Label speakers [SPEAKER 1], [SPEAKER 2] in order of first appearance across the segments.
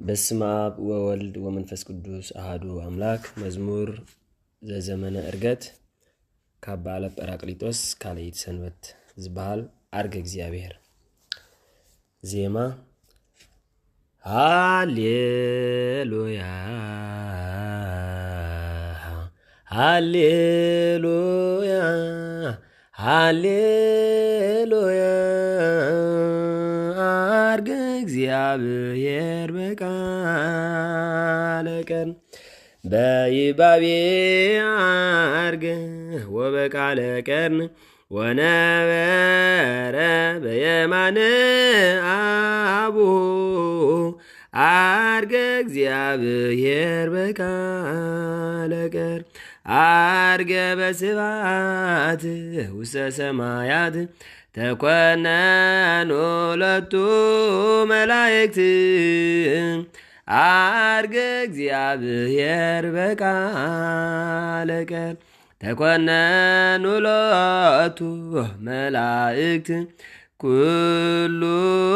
[SPEAKER 1] በስመ አብ ወወልድ ወመንፈስ ቅዱስ አሐዱ አምላክ። መዝሙር ዘዘመነ ዕርገት ካባ አለ ጰራቅሊጦስ ካልእት ሰንበት ዝበሃል አርገ እግዚአብሔር። ዜማ ሃሌሉያ ሃሌሉያ ሃሌሉያ አርገ እግዚአብሔር በቃለ ቀን በይባቤ አርገ ወበቃለ ቀን ወነበረ በየማነ አቡ አርገ እግዚአብሔር በቃለ ቀን አርገ በስብሐት ውስተ ሰማያት ተኮነኑ ሁለቱ መላእክት አርገ እግዚአብሔር በቃለ ቀን ተኮነኑ ሁለቱ መላእክት ኩሉ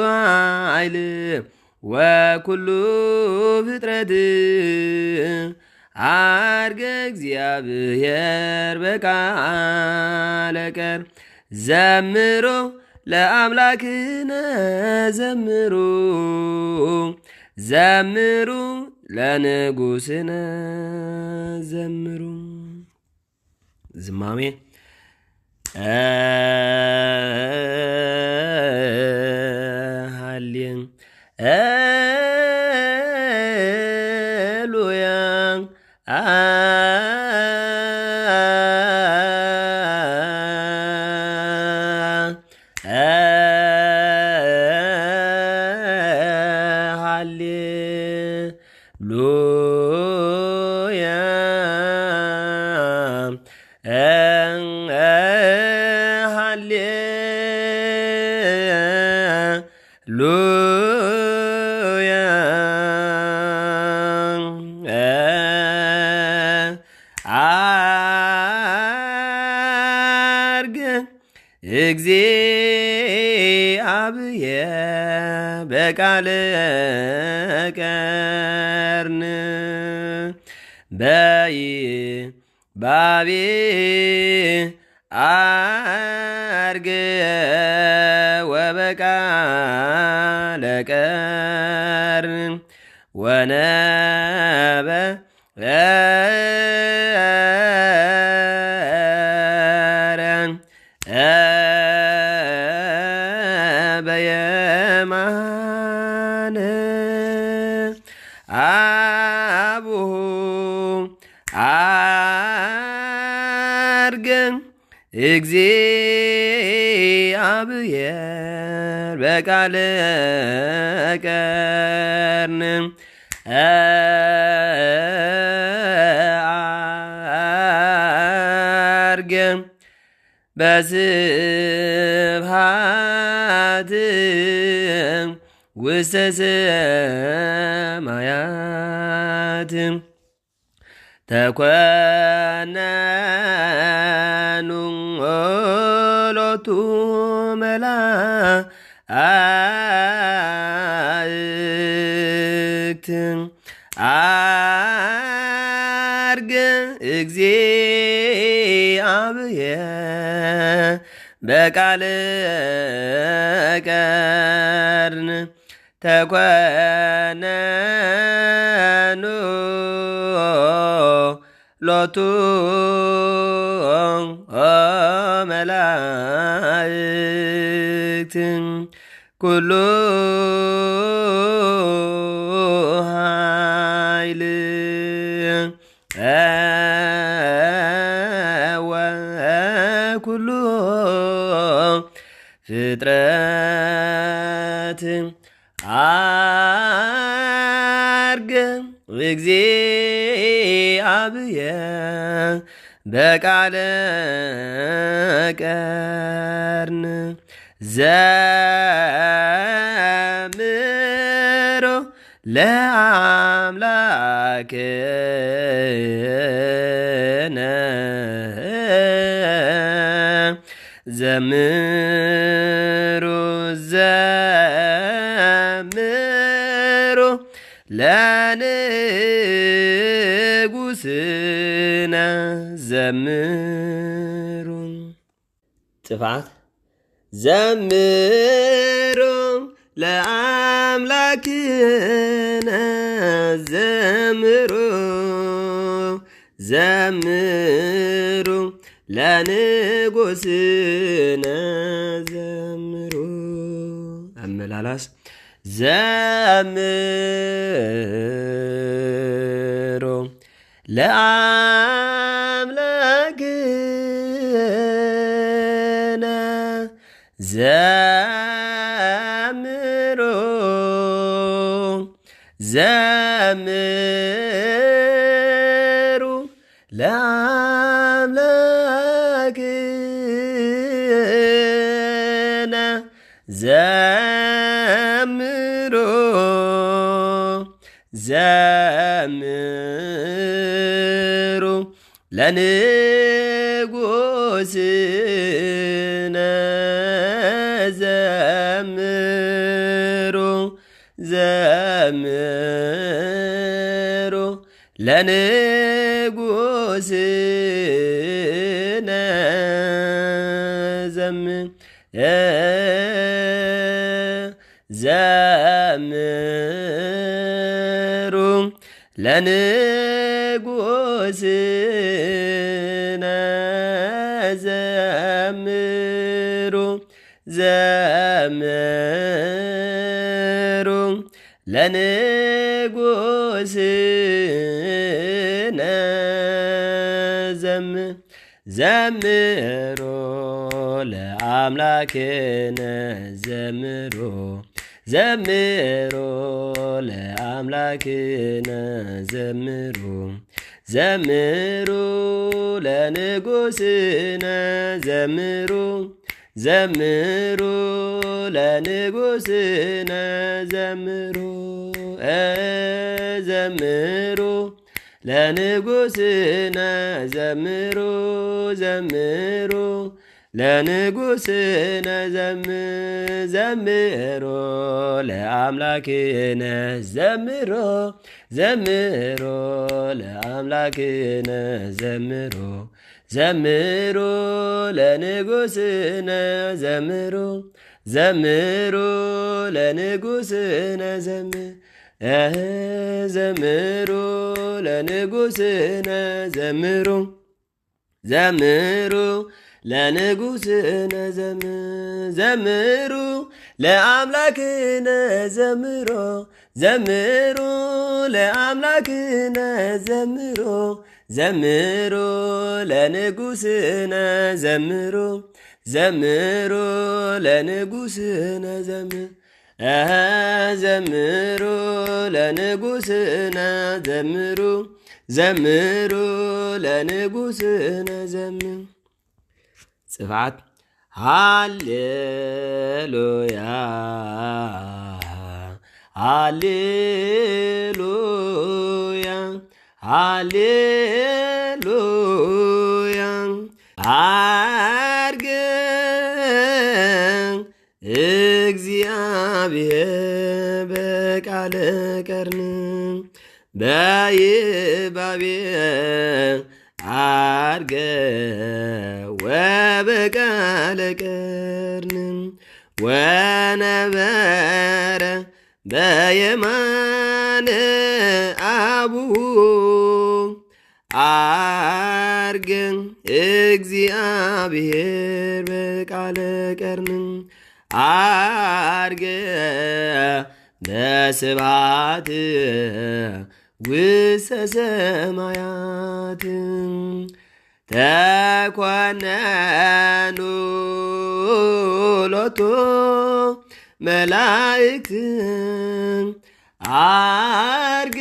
[SPEAKER 1] ኃይል ወኩሉ ፍጥረት አርገ እግዚአብሔር በቃለ ቀን ዘምሩ ለአምላክነ ዘምሩ ዘምሩ ለንጉሥነ ዘምሩ። ዝማሜ ሃሌሉያ አርገ እግዚአብሔር በቃለ ቀን በይባቤ አርገ ወበቃለ ቀን ወነበረ በየማነ አቡሁ አርገ እግዚአብሔር በቃለ ቀን አርገ በስብሐት ውስተ ሰማያት ተኮነኑ ሁለቱ መላእክት አርገ እግዚአብሔር በቃለ ቀን ተኮነኑ ሁለቱ መላእክት ኩሉ ኃይል ወኩሉ ፍጥረት አርገ እግዚአብሔር በቃለ ቀን ዘምሩ ለአምላክነ ዘምሩ ዘምሩ ለንጉሥነ ዘምሩ ጥፋት ዘምሩ ለአምላክነ ዘምሩ ዘምሩ ለንጉሥነ ዘምሩ አመላላስ ዘምሩ ለአምላክነ ዘምሩ ዘምሩ ለአምላክነ ዘምሩ ዘምሩ ለንጉሥነ ዘምሩ ዘምሩ ለንጉሥነ ዘምሩ ለንጉሥነ ዘምሩ ዘምሩ ለንጉሥነ ዘምሩ ለአምላክነ ዘምሩ ዘምሩ ለአምላክነ ዘምሩ ዘምሩ ለንጉሥነ ዘምሩ ዘምሩ ለንጉሥነ ዘምሩ ዘምሩ ለንጉሥነ ዘምሩ ዘምሩ ለንጉሥነ ዘምሩ ለአምላክነ ዘምሩ ዘምሩ ለአምላክነ ዘምሩ ዘምሩ ለንጉሥነ ዘምሩ ዘምሩ ለንጉሥነ ዘምሩ ለንጉሥነ ዘምሩ ዘምሩ ለንጉሥነ ዘምሩ ለአምላክነ ዘምሩ ዘምሩ ለአምላክነ ዘምሩ ዘምሩ ለንጉሥነ ዘምሩ ዘምሩ ለንጉሥነ ዘምሩ ለንጉሥነ ዘምሩ ዘምሩ ለንጉሥነ ጽፋት ሃሌሉያ ሃሌሉያ ሃሌሉያ አርገ እግዚአብሔር በቃለ ቀርን በይባቤ አርገ ወበቃለ ቀርን ወነበረ በየማነ አቡሁ አርገ እግዚአብሔር በቃለ ቀርን አርገ በስብሐት ውስተ ሰማያት ተኮነኑ ሎቱ መላእክት አርገ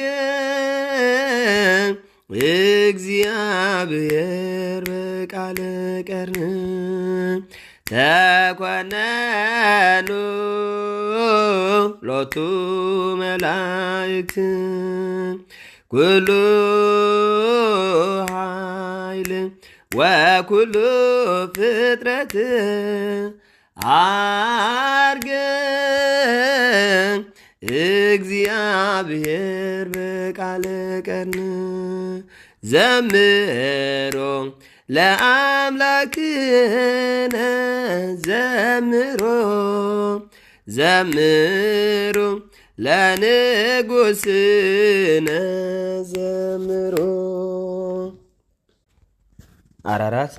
[SPEAKER 1] እግዚአብሔር በቃለ ቀርን ተኮነኑ ሎቱ መላእክት ኩሉ ኃይል ወኩሉ ፍጥረት አርገ እግዚአብሔር በቃለ ቀርን ዘምሮ ለአምላክነ ዘምሮ ዘምሮ ለንጉሥነ ዘምሮ። አራራት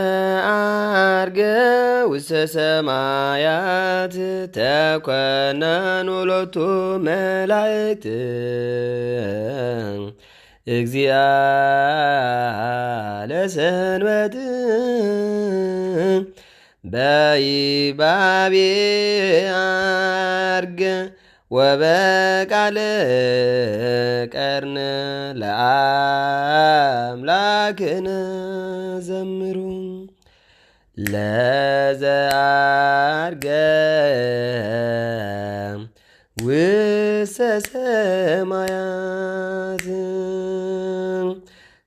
[SPEAKER 1] ለዘአርገ ውስተ ሰማያት ተኮነኑ ሎቱ መላእክት እግዚአ ለሰንበት በይባቤ አርገ ወበቃለ ቀርን ለአምላክነ ዘምሩ ለዘአርገ ውስተ ሰማያት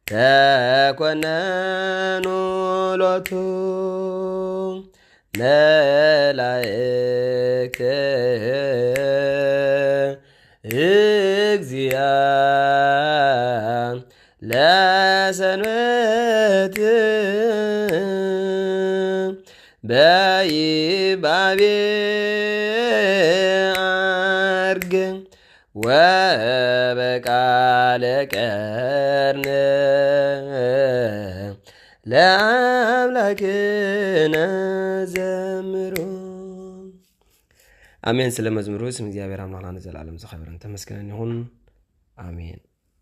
[SPEAKER 1] ተኮነኑ ሎቱ መላእክት እግዚአ ለሰንበት በይባቤ አርግ ወበቃለ ቀርን ለአምላክነ ዘምሩ። አሜን። ስለ መዝሙሩ ስም እግዚአብሔር አምላክና ዘላለም ዘኸብረን ተመስገን ይሁን። አሜን።